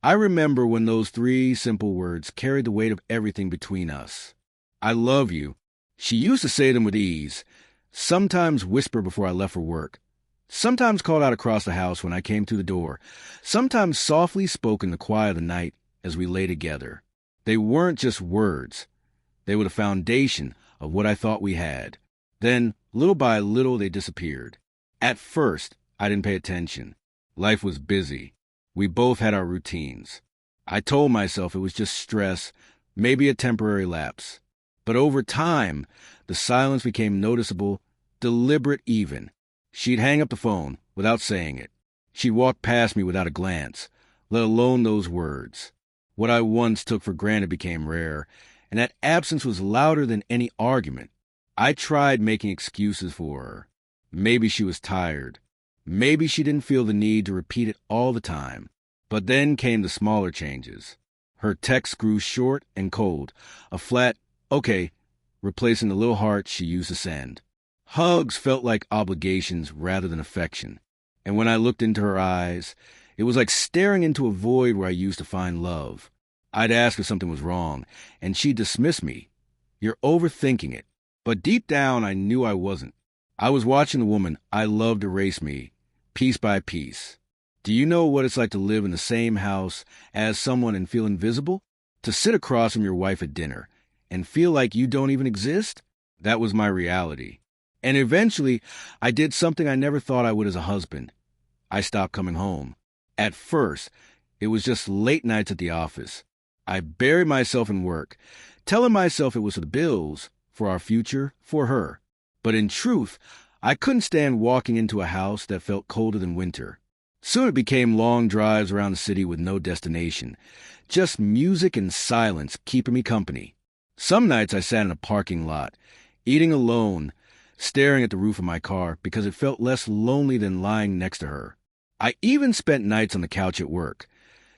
I remember when those three simple words carried the weight of everything between us. I love you. She used to say them with ease, sometimes whisper before I left for work, sometimes called out across the house when I came through the door, sometimes softly spoke in the quiet of the night as we lay together. They weren't just words. They were the foundation of what I thought we had. Then, little by little, they disappeared. At first, I didn't pay attention. Life was busy. We both had our routines. I told myself it was just stress, maybe a temporary lapse. But over time, the silence became noticeable, deliberate even. She'd hang up the phone without saying it. She'd walk past me without a glance, let alone those words. What I once took for granted became rare, and that absence was louder than any argument. I tried making excuses for her. Maybe she was tired. Maybe she didn't feel the need to repeat it all the time. But then came the smaller changes. Her texts grew short and cold, a flat, okay, replacing the little heart she used to send. Hugs felt like obligations rather than affection. And when I looked into her eyes, it was like staring into a void where I used to find love. I'd ask if something was wrong, and she'd dismiss me. You're overthinking it. But deep down, I knew I wasn't. I was watching the woman I loved erase me, piece by piece. Do you know what it's like to live in the same house as someone and feel invisible? To sit across from your wife at dinner and feel like you don't even exist? That was my reality. And eventually, I did something I never thought I would as a husband. I stopped coming home. At first, it was just late nights at the office. I buried myself in work, telling myself it was for the bills, for our future, for her. But in truth, I couldn't stand walking into a house that felt colder than winter. Soon it became long drives around the city with no destination, just music and silence keeping me company. Some nights I sat in a parking lot, eating alone, staring at the roof of my car because it felt less lonely than lying next to her. I even spent nights on the couch at work,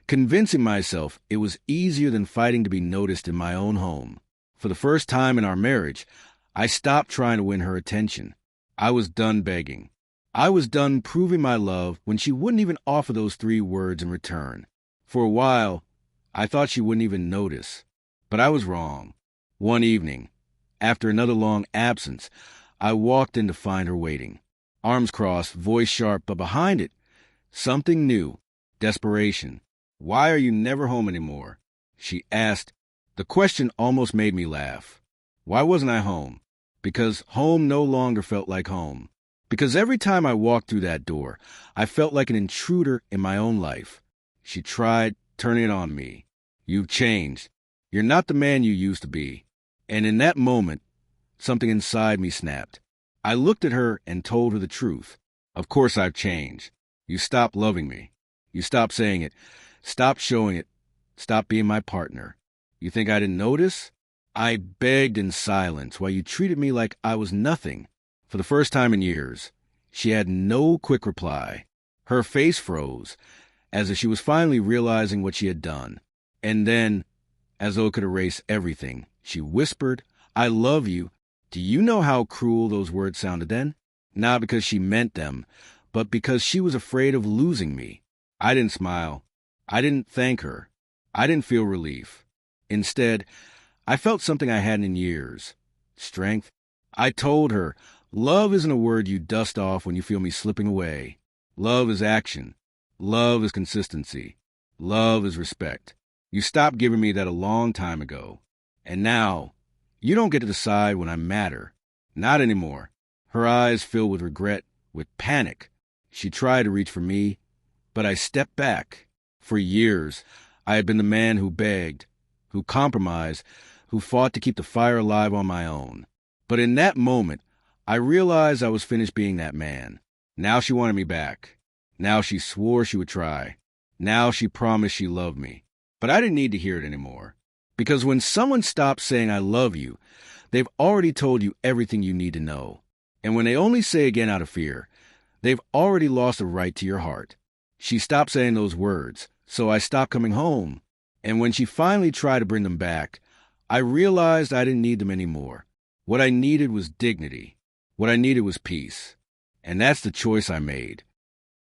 convincing myself it was easier than fighting to be noticed in my own home. For the first time in our marriage, I stopped trying to win her attention. I was done begging. I was done proving my love when she wouldn't even offer those three words in return. For a while, I thought she wouldn't even notice. But I was wrong. One evening, after another long absence, I walked in to find her waiting. Arms crossed, voice sharp, but behind it, something new. Desperation. "Why are you never home anymore?" she asked. The question almost made me laugh. Why wasn't I home? Because home no longer felt like home. Because every time I walked through that door, I felt like an intruder in my own life. She tried turning it on me. "You've changed. You're not the man you used to be." And in that moment, something inside me snapped. I looked at her and told her the truth. "Of course I've changed. You stopped loving me. You stopped saying it. Stopped showing it. Stopped being my partner. You think I didn't notice? I begged in silence while you treated me like I was nothing." For the first time in years, she had no quick reply. Her face froze, as if she was finally realizing what she had done. And then, as though it could erase everything, she whispered, "I love you." Do you know how cruel those words sounded then? Not because she meant them, but because she was afraid of losing me. I didn't smile. I didn't thank her. I didn't feel relief. Instead, I felt something I hadn't in years. Strength. I told her, love isn't a word you dust off when you feel me slipping away. Love is action. Love is consistency. Love is respect. You stopped giving me that a long time ago. And now, you don't get to decide when I matter. Not anymore. Her eyes filled with regret, with panic. She tried to reach for me, but I stepped back. For years, I had been the man who begged, who compromised, who fought to keep the fire alive on my own. But in that moment, I realized I was finished being that man. Now she wanted me back. Now she swore she would try. Now she promised she loved me. But I didn't need to hear it anymore. Because when someone stops saying I love you, they've already told you everything you need to know. And when they only say again out of fear, they've already lost the right to your heart. She stopped saying those words, so I stopped coming home. And when she finally tried to bring them back, I realized I didn't need them anymore. What I needed was dignity. What I needed was peace. And that's the choice I made.